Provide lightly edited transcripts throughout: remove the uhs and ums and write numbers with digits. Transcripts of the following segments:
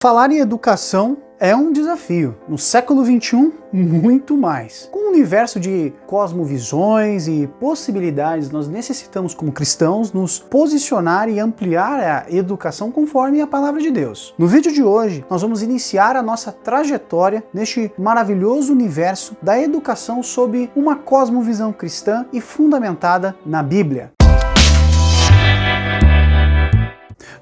Falar em educação é um desafio. No século XXI, muito mais. Com um universo de cosmovisões e possibilidades, nós necessitamos, como cristãos, nos posicionar e ampliar a educação conforme a palavra de Deus. No vídeo de hoje, nós vamos iniciar a nossa trajetória neste maravilhoso universo da educação sob uma cosmovisão cristã e fundamentada na Bíblia.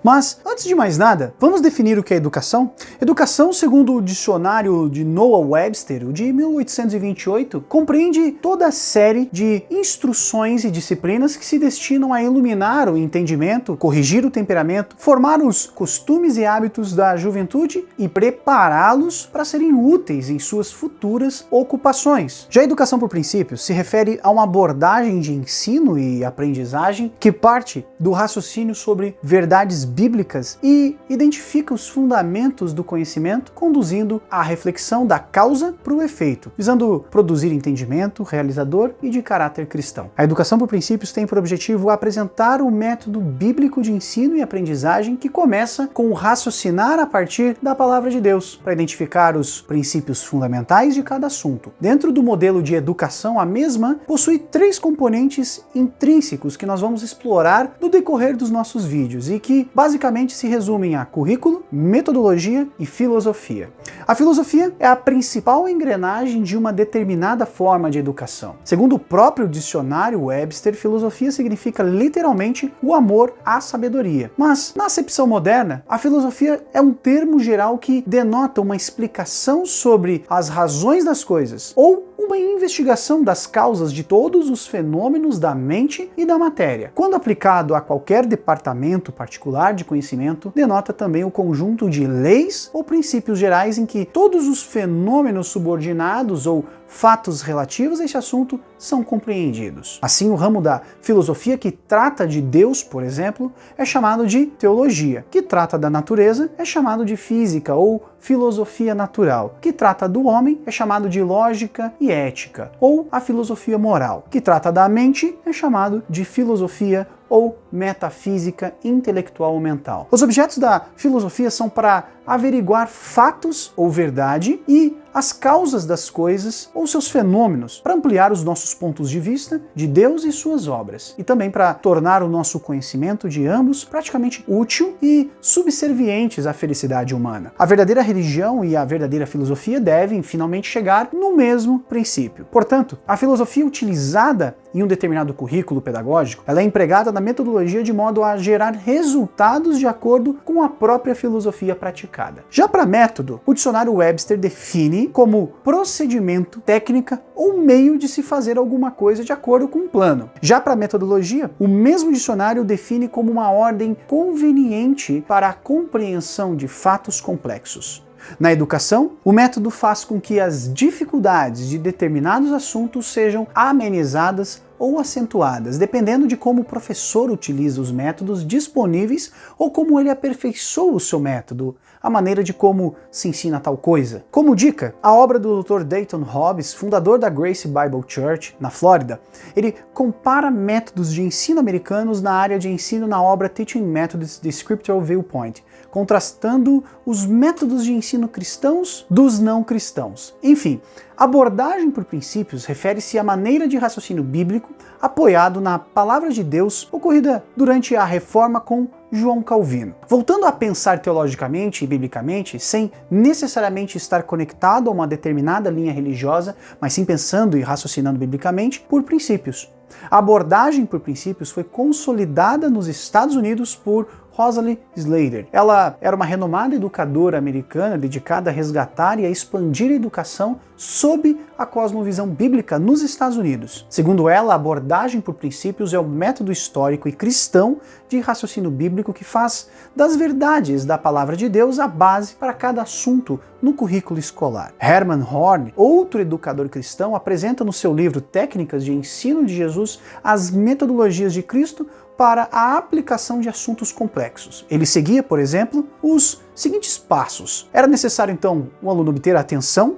Mas, antes de mais nada, vamos definir o que é educação? Educação, segundo o dicionário de Noah Webster, o de 1828, compreende toda a série de instruções e disciplinas que se destinam a iluminar o entendimento, corrigir o temperamento, formar os costumes e hábitos da juventude e prepará-los para serem úteis em suas futuras ocupações. Já a educação por princípios se refere a uma abordagem de ensino e aprendizagem que parte do raciocínio sobre verdades bíblicas e identifica os fundamentos do conhecimento, conduzindo à reflexão da causa para o efeito, visando produzir entendimento realizador e de caráter cristão. A educação por princípios tem por objetivo apresentar o método bíblico de ensino e aprendizagem que começa com o raciocinar a partir da palavra de Deus, para identificar os princípios fundamentais de cada assunto. Dentro do modelo de educação, a mesma possui três componentes intrínsecos que nós vamos explorar no decorrer dos nossos vídeos e que basicamente se resumem a currículo, metodologia e filosofia. A filosofia é a principal engrenagem de uma determinada forma de educação. Segundo o próprio dicionário Webster, filosofia significa literalmente o amor à sabedoria. Mas, na acepção moderna, a filosofia é um termo geral que denota uma explicação sobre as razões das coisas, ou uma investigação das causas de todos os fenômenos da mente e da matéria. Quando aplicado a qualquer departamento particular de conhecimento, denota também o conjunto de leis ou princípios gerais em que todos os fenômenos subordinados ou fatos relativos a esse assunto são compreendidos. Assim, o ramo da filosofia que trata de Deus, por exemplo, é chamado de teologia, que trata da natureza é chamado de física ou filosofia natural, que trata do homem é chamado de lógica e ética, ou a filosofia moral, que trata da mente é chamado de filosofia ou metafísica intelectual ou mental. Os objetos da filosofia são para averiguar fatos ou verdade e as causas das coisas ou seus fenômenos, para ampliar os nossos pontos de vista de Deus e suas obras, e também para tornar o nosso conhecimento de ambos praticamente útil e subservientes à felicidade humana. A verdadeira religião e a verdadeira filosofia devem finalmente chegar no mesmo princípio. Portanto, a filosofia utilizada em um determinado currículo pedagógico, ela é empregada na metodologia de modo a gerar resultados de acordo com a própria filosofia praticada. Já para método, o dicionário Webster define como procedimento, técnica ou meio de se fazer alguma coisa de acordo com um plano. Já para metodologia, o mesmo dicionário define como uma ordem conveniente para a compreensão de fatos complexos. Na educação, o método faz com que as dificuldades de determinados assuntos sejam amenizadas ou acentuadas, dependendo de como o professor utiliza os métodos disponíveis ou como ele aperfeiçoa o seu método, a maneira de como se ensina tal coisa. Como dica, a obra do Dr. Dayton Hobbes, fundador da Grace Bible Church, na Flórida, ele compara métodos de ensino americanos na área de ensino na obra Teaching Methods The Scriptural Viewpoint, contrastando os métodos de ensino cristãos dos não cristãos. Enfim, abordagem por princípios refere-se à maneira de raciocínio bíblico apoiado na palavra de Deus ocorrida durante a Reforma com João Calvino. Voltando a pensar teologicamente e biblicamente, sem necessariamente estar conectado a uma determinada linha religiosa, mas sim pensando e raciocinando biblicamente por princípios. A abordagem por princípios foi consolidada nos Estados Unidos por Rosalie Slater. Ela era uma renomada educadora americana dedicada a resgatar e a expandir a educação sob a cosmovisão bíblica nos Estados Unidos. Segundo ela, a abordagem por princípios é o método histórico e cristão de raciocínio bíblico que faz das verdades da palavra de Deus a base para cada assunto no currículo escolar. Herman Horn, outro educador cristão, apresenta no seu livro Técnicas de Ensino de Jesus as metodologias de Cristo para a aplicação de assuntos complexos. Ele seguia, por exemplo, os seguintes passos. Era necessário, então, o aluno obter atenção,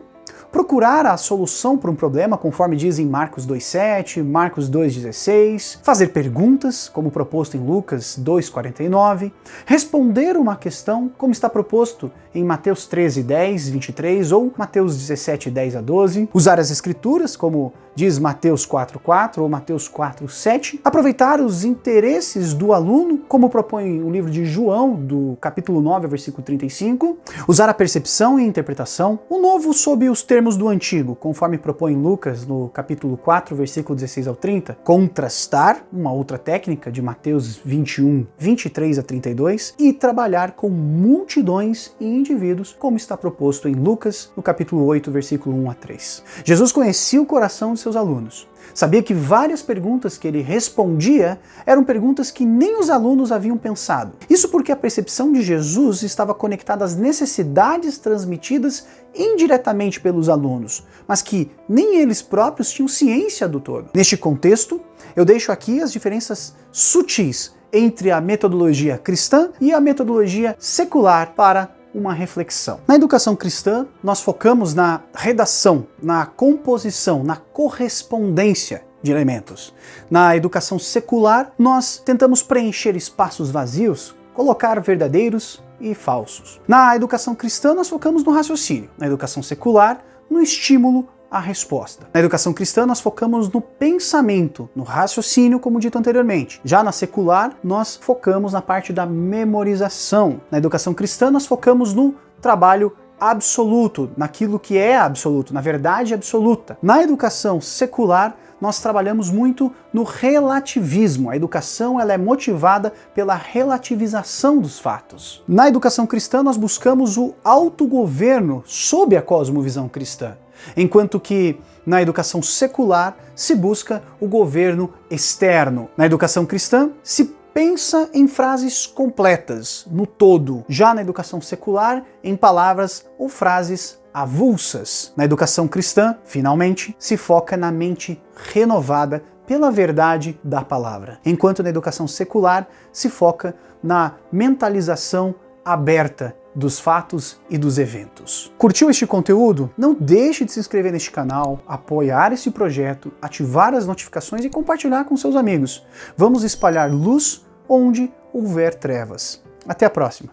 procurar a solução para um problema, conforme diz em Marcos 2,7, Marcos 2,16, fazer perguntas, como proposto em Lucas 2,49, responder uma questão, como está proposto em Mateus 13:10, 23 ou Mateus 17:10 a 12, usar as escrituras, como diz Mateus 4:4 ou Mateus 4:7, aproveitar os interesses do aluno, como propõe o livro de João, do capítulo 9, versículo 35, usar a percepção e interpretação, o novo sob os termos do antigo, conforme propõe Lucas, no capítulo 4, versículo 16 ao 30, contrastar, uma outra técnica de Mateus 21, 23 a 32, e trabalhar com multidões e indivíduos, como está proposto em Lucas, no capítulo 8, versículo 1 a 3. Jesus conhecia o coração de seus alunos. Sabia que várias perguntas que ele respondia eram perguntas que nem os alunos haviam pensado. Isso porque a percepção de Jesus estava conectada às necessidades transmitidas indiretamente pelos alunos, mas que nem eles próprios tinham ciência do todo. Neste contexto, eu deixo aqui as diferenças sutis entre a metodologia cristã e a metodologia secular para uma reflexão. Na educação cristã, nós focamos na redação, na composição, na correspondência de elementos. Na educação secular, nós tentamos preencher espaços vazios, colocar verdadeiros e falsos. Na educação cristã, nós focamos no raciocínio. Na educação secular, no estímulo à resposta. Na educação cristã, nós focamos no pensamento, no raciocínio, como dito anteriormente. Já na secular, nós focamos na parte da memorização. Na educação cristã, nós focamos no trabalho absoluto, naquilo que é absoluto, na verdade absoluta. Na educação secular, nós trabalhamos muito no relativismo. A educação ela é motivada pela relativização dos fatos. Na educação cristã, nós buscamos o autogoverno sob a cosmovisão cristã, enquanto que na educação secular se busca o governo externo. Na educação cristã se pensa em frases completas, no todo. Já na educação secular, em palavras ou frases avulsas. Na educação cristã, finalmente, se foca na mente renovada pela verdade da palavra, enquanto na educação secular se foca na mentalização aberta dos fatos e dos eventos. Curtiu este conteúdo? Não deixe de se inscrever neste canal, apoiar este projeto, ativar as notificações e compartilhar com seus amigos. Vamos espalhar luz onde houver trevas. Até a próxima!